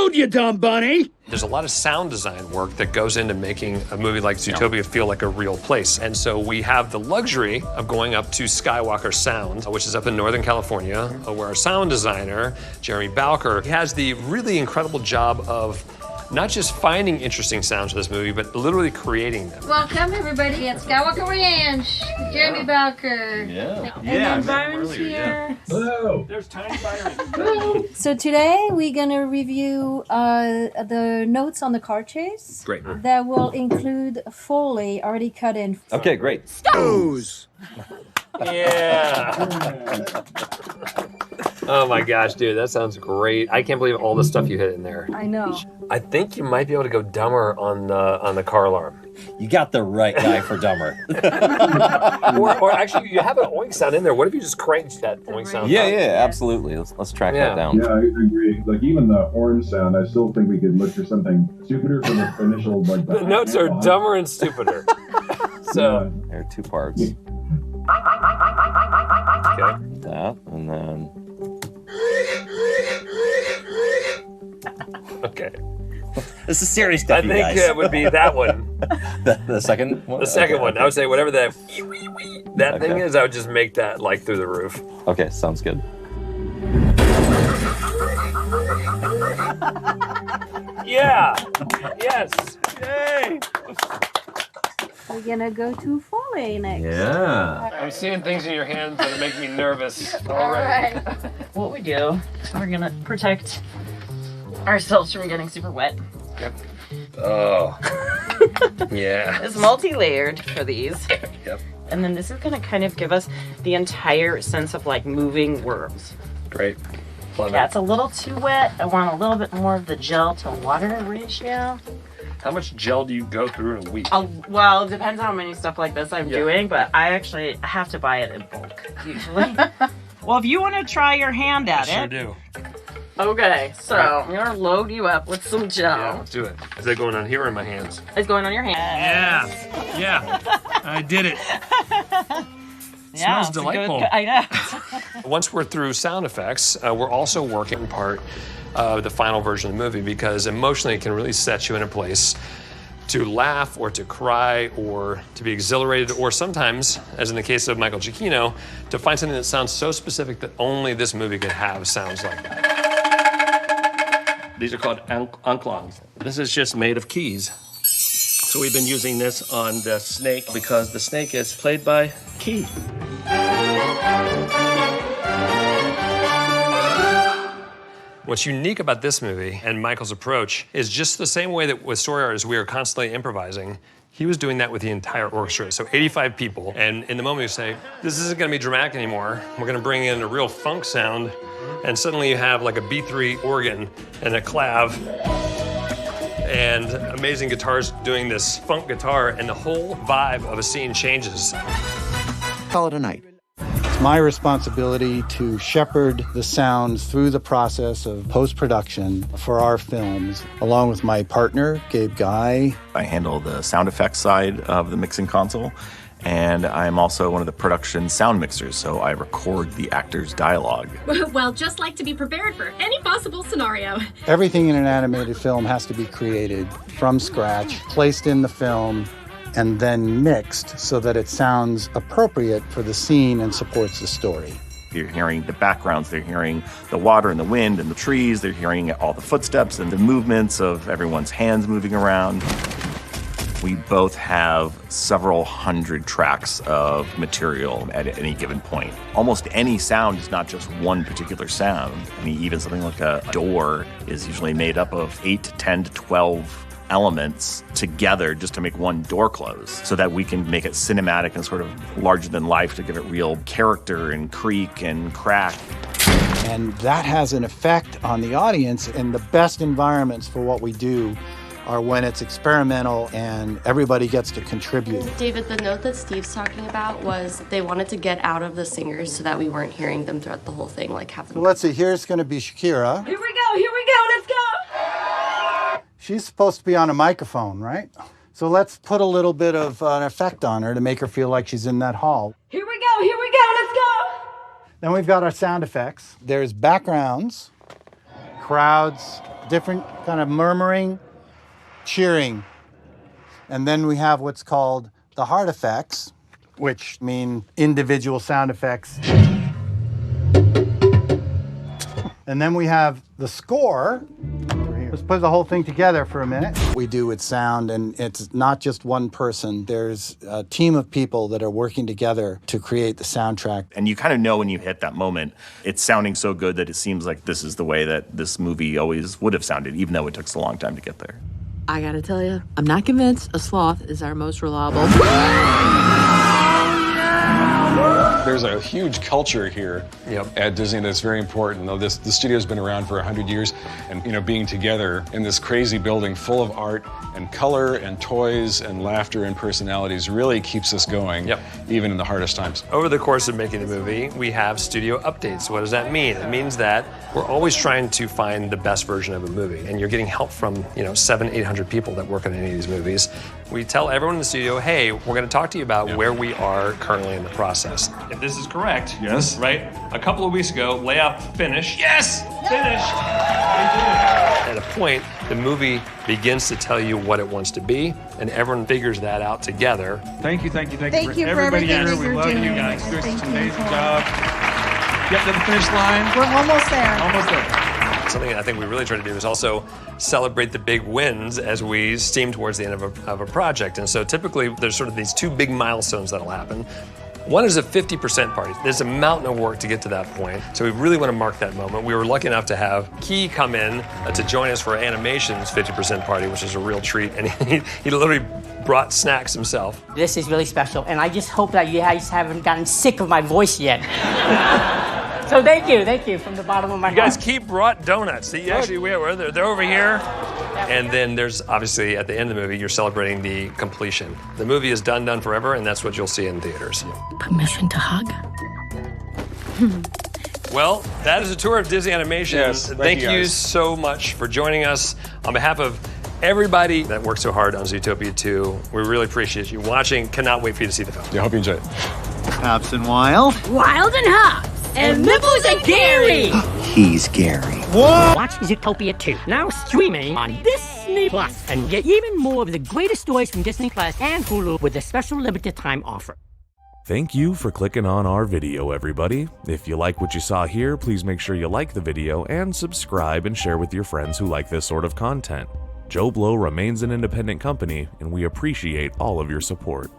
told you, dumb bunny! There's a lot of sound design work that goes into making a movie like Zootopia feel like a real place. And so we have the luxury of going up to Skywalker Sound, which is up in Northern California, where our sound designer, Jeremy Balker, he has the really incredible job of not just finding interesting sounds for this movie, but literally creating them. Welcome, everybody, at Skywalker Ranch with Jeremy Balker. Yeah. And then Byron's here. Yeah. Hello! There's Tiny Byron. Hello. So today we're gonna review the notes on the car chase. Great. That will include Foley already cut in. Okay, great. Stones! Yeah. Oh my gosh, dude, that sounds great. I can't believe all the stuff you hit in there. I know. I think you might be able to go dumber on the car alarm. You got the right guy for dumber. or actually, you have an oink sound in there. What if you just cranked that oink sound? Yeah, absolutely. Let's track that down. Yeah, I agree. Like even the horn sound, I still think we could look for something stupider from the initial like. The notes are dumber and stupider. So there are two parts. Okay. That and then. Okay. This is serious stuff, I think it would be that one. the second one? The second one. Okay. I would say whatever that thing is, I would just make that like through the roof. Okay, sounds good. Yeah. Yes. Yay. We're gonna go to Foley next. Yeah. I'm seeing things in your hands that are making me nervous. All right. What we do, we're gonna protect ourselves from getting super wet. Yep. Oh. Yeah. It's multi-layered for these. Yep. And then this is gonna kind of give us the entire sense of like moving worms. Great. Love Yeah, it. it's a little too wet. I want a little bit more of the gel to water ratio. How much gel do you go through in a week? Well, it depends how many stuff like this I'm doing, but I actually have to buy it in bulk, usually. Well, if you want to try your hand at I it. sure do. Okay, so I'm going to load you up with some gel. Yeah, let's do it. Is that going on here or in my hands? It's going on your hand. Yeah. I did it. Yeah, smells delightful. I know. Once we're through sound effects, we're also working part of the final version of the movie because emotionally it can really set you in a place to laugh or to cry or to be exhilarated or sometimes, as in the case of Michael Giacchino, to find something that sounds so specific that only this movie could have sounds like that. These are called anklongs. This is just made of keys. So we've been using this on the snake because the snake is played by Key. What's unique about this movie and Michael's approach is just the same way that with story artists we are constantly improvising. He was doing that with the entire orchestra, so 85 people. And in the moment you say, this isn't gonna be dramatic anymore. We're gonna bring in a real funk sound. And suddenly you have like a B3 organ and a clav and amazing guitars doing this funk guitar, and the whole vibe of a scene changes. Call it a night. It's my responsibility to shepherd the sounds through the process of post-production for our films, along with my partner, Gabe Guy. I handle the sound effects side of the mixing console, and I'm also one of the production sound mixers, so I record the actors' dialogue. Well, just like to be prepared for any possible scenario. Everything in an animated film has to be created from scratch, placed in the film, and then mixed so that it sounds appropriate for the scene and supports the story. You're hearing the backgrounds, they're hearing the water and the wind and the trees, they're hearing all the footsteps and the movements of everyone's hands moving around. We both have several hundred tracks of material at any given point. Almost any sound is not just one particular sound. I mean, even something like a door is usually made up of 8 to 10 to 12 elements together just to make one door close, so that we can make it cinematic and sort of larger than life to give it real character and creak and crack. And that has an effect on the audience, and the best environments for what we do are when it's experimental and everybody gets to contribute. David, the note that Steve's talking about was they wanted to get out of the singers so that we weren't hearing them throughout the whole thing, like have them. So let's see, here's going to be Shakira. Here we go, let's go! She's supposed to be on a microphone, right? So let's put a little bit of an effect on her to make her feel like she's in that hall. Here we go, let's go! Then we've got our sound effects. There's backgrounds crowds, different kind of murmuring, cheering. And then we have what's called the hard effects, which mean individual sound effects. And then we have the score. Let's put the whole thing together for a minute. We do with sound, and it's not just one person. There's a team of people that are working together to create the soundtrack. And you kind of know when you hit that moment, it's sounding so good that it seems like this is the way that this movie always would have sounded, even though it took so long time to get there. I gotta tell you, I'm not convinced a sloth is our most reliable. There's a huge culture here at Disney that's very important. The studio's been around for 100 years, and being together in this crazy building full of art and color and toys and laughter and personalities really keeps us going, even in the hardest times. Over the course of making the movie, we have studio updates. What does that mean? It means that we're always trying to find the best version of a movie, and you're getting help from 700-800 people that work on any of these movies. We tell everyone in the studio, hey, we're going to talk to you about where we are currently in the process. If this is correct, yes, right? A couple of weeks ago, layout finished. Yes, finished. At a point, the movie begins to tell you what it wants to be, and everyone figures that out together. Thank you for everybody everybody here. here. We love you guys. You're doing an amazing job. Get to the finish line. We're almost there. Almost there. Something I think we really try to do is also celebrate the big wins as we steam towards the end of a project. And so typically there's sort of these two big milestones that'll happen. One is a 50% party. There's a mountain of work to get to that point. So we really want to mark that moment. We were lucky enough to have Key come in to join us for Animation's 50% party, which is a real treat. And he literally brought snacks himself. This is really special. And I just hope that you guys haven't gotten sick of my voice yet. So thank you from the bottom of my heart. You guys keep brought donuts. See, actually, they're over here. And then there's obviously at the end of the movie, you're celebrating the completion. The movie is done forever, and that's what you'll see in theaters. Permission to hug? Well, that is a tour of Disney Animation. Yes, thank you you guys. so much for joining us. On behalf of everybody that worked so hard on Zootopia 2, we really appreciate you watching. Cannot wait for you to see the film. I hope you enjoy it. Hopps and Wild. Wild and Hopps. And Nipples and Gary. He's Gary. Watch Zootopia 2, now streaming on Disney Plus, and get even more of the greatest stories from Disney Plus and Hulu with a special limited time offer. Thank you for clicking on our video, everybody. If you like what you saw here, please make sure you like the video and subscribe and share with your friends who like this sort of content. Joblo remains an independent company, and we appreciate all of your support.